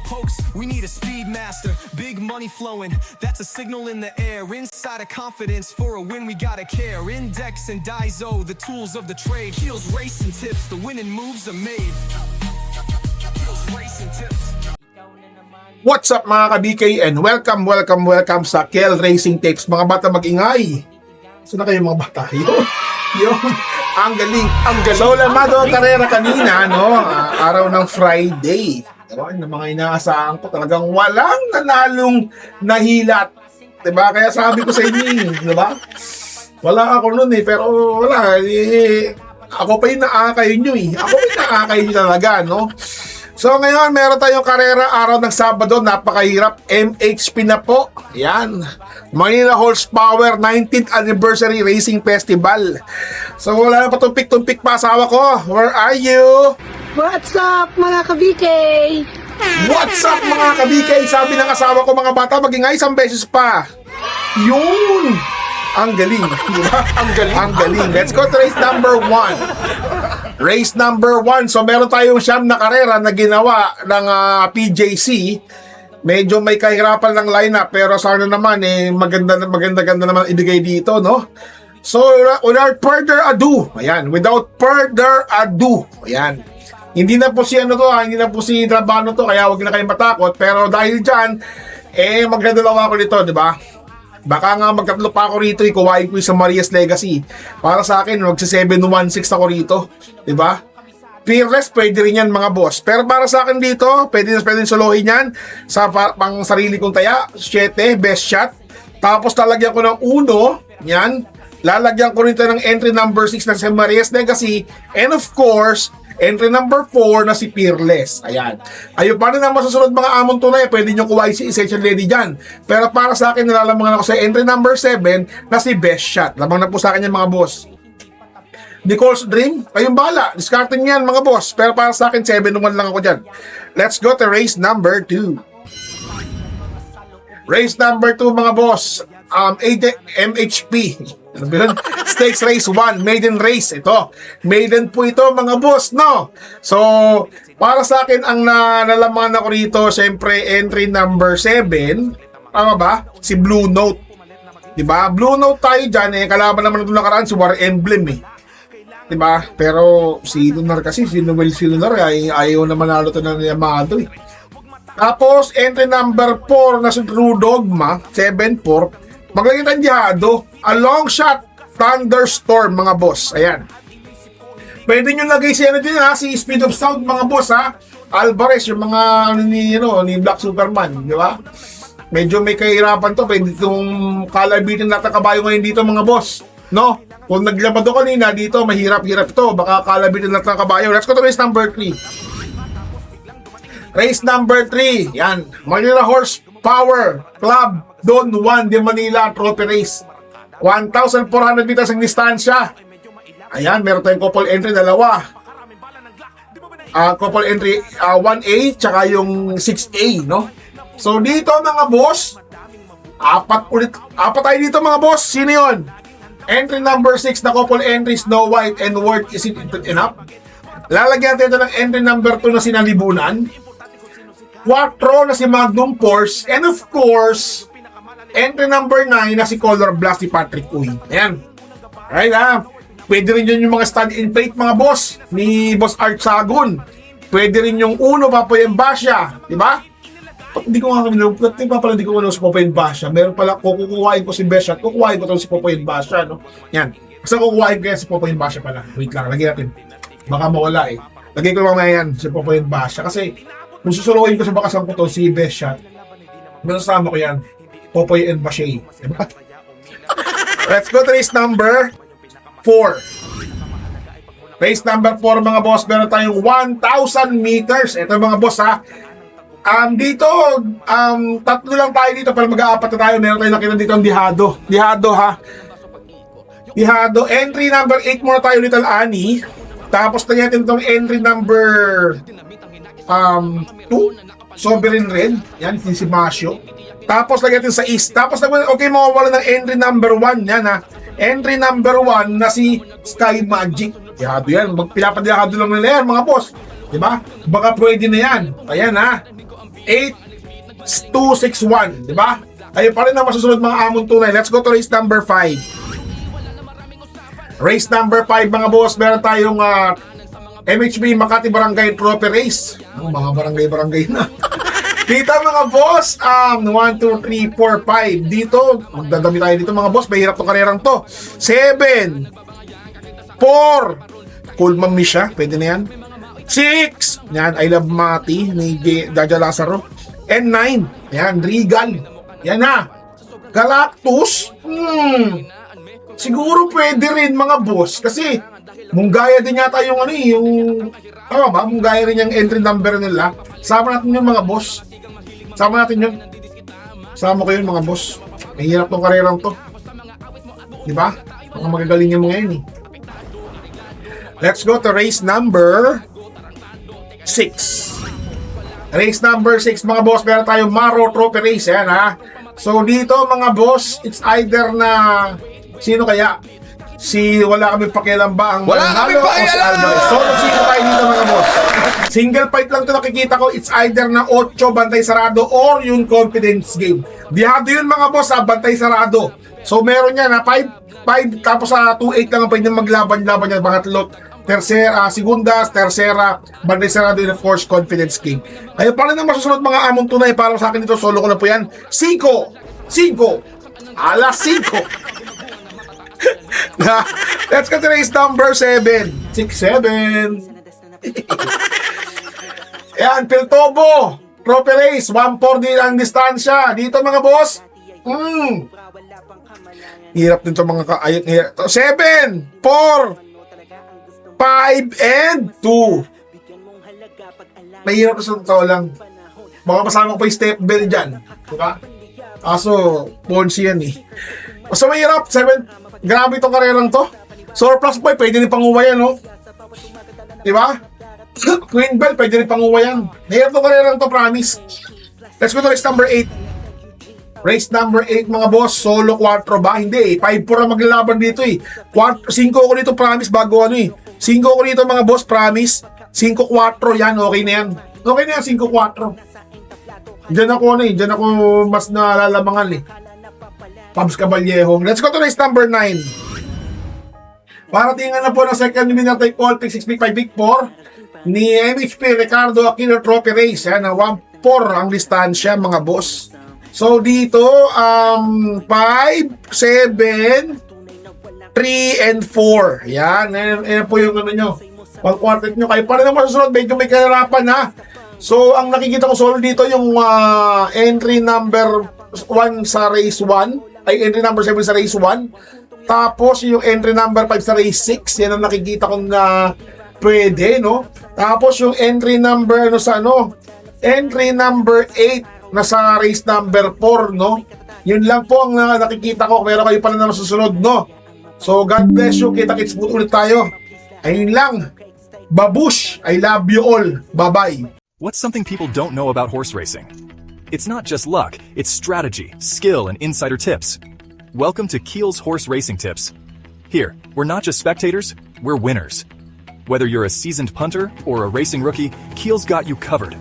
pokes, we need a speed master. Big money flowing, that's a signal in the air. Inside of confidence, for a win we gotta care. Index and Daiso, the tools of the trade. Heels, racing tips, the winning moves are made. Heels, racing tips. What's up mga ka-BK and welcome sa Kel Racing Tips. Mga bata mag-ingay. So na kayo mga bata? Yun. Ang galing. So lamado ang karera kanina, no? Araw ng Friday. Diba? Yung mga inaasahan ko talagang walang nanalong nahilat. Diba? Kaya sabi ko sa inyo, diba? Wala ako nun pero wala. Ako pa yung naakay nyo Ako pa yung naakay nyo talaga, no? So ngayon, meron tayong karera araw ng Sabado, napakahirap, MHP na po. Yan, Manila Horsepower 19th Anniversary Racing Festival. So wala na patumpik-tumpik pa asawa ko. Where are you? What's up mga ka-BK? What's up mga ka-BK? Sabi ng asawa ko mga bata, magingay isang beses pa. Yun! Ang galing, diba? Ang galing. Let's go to race number 1. Race number 1. So meron tayong siyam na karera na ginawa ng PJC. Medyo may kahirapan ng lineup pero sana naman maganda naman ibigay dito, no? So without further ado, ayan. Hindi na po si hindi na po si Trabano to, kaya wag na kayong matakot. Pero dahil diyan, magdadalawa ako nito, di ba? Baka nga magkatlo pa ako rito, ikuwain ko sa Maria's Legacy. Para sa akin, magsi-716 ako rito. Diba? Fearless, pwede rin yan mga boss. Pero para sa akin dito, pwede solohin yan sa pang sarili kong taya. 7, best shot. Tapos lalagyan ko ng 1, yan. Lalagyan ko rito ng entry number 6 na sa Maria's Legacy. And of course, entry number 4 na si Fearless. Ayan. Ayun, paano na masusunod mga amon tunay? Pwede nyo kuwain si Essential Lady dyan. Pero para sa akin, nalalamangan ako sa entry number 7 na si Best Shot. Lamang na po sa akin yan mga boss. Nicole's Dream, kayong bala. Discarding yan mga boss. Pero para sa akin, 7-1 lang ako dyan. Let's go to race number 2. Race number 2 mga boss. MHP. Stakes race 1, maiden race. Ito, maiden po ito mga boss, no? So, para sa akin, ang nalaman ako rito, syempre, entry number 7, tama ba? Si Blue Note. Diba? Blue Note tayo dyan, kalaban naman ito nakaraan, si War Emblem, Diba? Pero, si Lunar kasi, si Noel si Lunar, ayaw na manalo ito ng Yamato, Tapos, entry number 4 na si True Dogma, 7-4, maglagay tayong Jihado, a long shot, Thunderstorm mga boss. Ayan. Pwede nyo lagay si si Speed of Sound mga boss Alvarez, yung mga ni Black Superman, di ba? Medyo may kahirapan to, pwede itong kalabitin natin kabayo ngayon dito mga boss. No? Kung naglabado kanina dito, mahirap-hirap to, baka kalabitin natin kabayo. Let's go to race number 3. Race number 3, yan. Manila Horsepower Club Don Juan de Manila Trophy Race. 1,400 meters ang distansya. Ayan, meron tayong couple entry, dalawa. Couple entry 1A, tsaka yung 6A, no? So dito mga boss, apat tayo dito mga boss. Sino yun? Entry number 6 na couple entry, Snow White and Worth, is it enough? Lalagyan natin ito ng entry number 2 na Sinalibunan. 4 na si Magnum Force, and of course, entry number 9 na si Color Blast si Patrick Uy. Ayan. Alright Pwede rin yun yung mga stand-in plate mga boss ni Boss Art Sagun. Pwede rin yung uno Papoy Basha. Diba? Hindi ko nga hindi ko si Papoy Basha. Meron pala, kukuhain ko si Besha at kukuhain ko si Papoy Basha. No? Yan. Basta kukuhain ko yan si Papoy Basha pala. Wait lang, lagyan natin. Baka mawala Lagyan ko mamaya yan si Papoy Basha. Kasi kung susuluhin ko sa bakasan ko to si Besha, masasama ko yan. Popoy and Bashay. Diba? Let's go to race number 4. Race number 4 mga boss, meron tayong 1,000 meters. Ito mga boss dito, tatlo lang tayo dito pero mag-aapat na tayo. Meron tayong nakita dito ang Dihado. Dihado. Entry number 8 muna tayo, Little Annie. Tapos lagyan natin itong entry number 2. Sovereign Red. Yan, si Masio. Tapos lagyan natin sa East. Tapos mawawala ng entry number 1. Yan Entry number 1 na si Sky Magic. Dihado yan. Pinapadihado lang nila yan mga boss. Diba? Baka pwede na yan. Ayan 8261, di ba? Ayun pa rin ang masusunod mga amon tunay. Let's go to race number 5. Race number 5 mga boss, meron tayong MHB Makati Barangay Trophy Race. Mga barangay na. Dito mga boss, 1, 2, 3, 4, 5. Dito, magdadami tayo dito mga boss. Mahirap tong karerang to. 7, 4, Cool Ma'am Misha, pwede na yan. 6, yan, I Love Mati, ni Jaja Lazaro. And 9, yan, Regal. Yan na. Galactus, siguro pwede rin mga boss. Kasi, munggaya din yata yung tama ba? Munggaya rin yung entry number nila. Sama natin yung mga boss. Sama natin yun. Sama ko yun mga boss. Mahirap tong karerang to. Diba? Mga magagaling yung mga yun eh. Let's go to race number 6. Race number 6 mga boss. Meron tayong Maro Trophy Race. Yan ha. So dito mga boss, it's either na sino kaya? Wala kami pakialam ba ang Manalo o si Alvarez? So, sino tayo dito mga boss? Single fight lang to nakikita ko. It's either na 8 bantay sarado or yung confidence game. Bihado yun mga boss sa bantay sarado. So, meron yan na 5 tapos sa 2-8 lang ang pwede maglaban-laban yan. Pangatlo, tercera, segundas, tercera, bantay sarado and of course, confidence game. Ayun pa rin ang masusunod mga among tunay para sa akin dito. Solo ko na po yan. 5, alas 5. Let's go to race number 7. 6, 7. Ayan, Piltobo Trophy Race, 1-4 din ang distansya. Dito mga boss, hirap din to mga ayun, 7, 4, 5, and 2. Mahirap sa totoo lang. Baka masama ko pa yung step bell dyan, diba? Kaso, Ponzi yan eh. So mahirap, 7. Grabe itong karerang to. Surplus boy, pwede rin panguwa yan, no? Diba? Queen Bell, pwede rin panguwa yan. Mahirap itong karerang to, promise. Let's go to race number 8. Race number 8, mga boss. Solo 4 ba? Hindi eh. 5-4 ang maglalaban dito eh. 5 ko dito, promise, bago ano eh. 5 ko dito, mga boss, promise. 5-4 yan, okay na yan. Okay na yan, 5-4. Diyan ako diyan ako mas nalalamangan eh. Pabs Caballejo. Let's go to race number 9. Paratingan na po ng second winner type all pick 6 pick 5 pick 4 ni MHP Ricardo Aquino Trophy Race. Yan, 1-4 ang distansya mga boss. So dito, 5, 7, 3, and 4. Yan, yan po yung ano nyo. Pag-quartet nyo. Kayo pa rin ang masusunod. Medyo may kahirapan ha. So, ang nakikita ko solo dito yung entry number 1 sa race 1. Ay, entry number 7 sa race 1. Tapos, yung entry number 5 sa race 6. Yan ang nakikita ko na pwede, no? Tapos, yung entry number, entry number 8 na sa race number 4, no? Yun lang po ang nakikita ko. Pero kayo pala na masusunod, no? So, God bless you. Kita-kits po ulit tayo. Ayun lang. Babush. I love you all. Bye-bye. What's something people don't know about horse racing? It's not just luck, it's strategy, skill, and insider tips. Welcome to Keel's Horse Racing Tips. Here, we're not just spectators, we're winners. Whether you're a seasoned punter or a racing rookie, Keel's got you covered.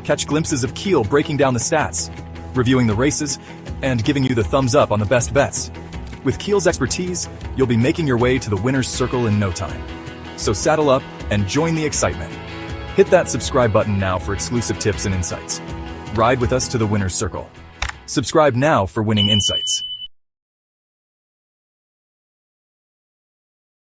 Catch glimpses of Keel breaking down the stats, reviewing the races, and giving you the thumbs up on the best bets. With Keel's expertise, you'll be making your way to the winner's circle in no time. So saddle up and join the excitement. Hit that subscribe button now for exclusive tips and insights. Ride with us to the winner's circle. Subscribe now for winning insights.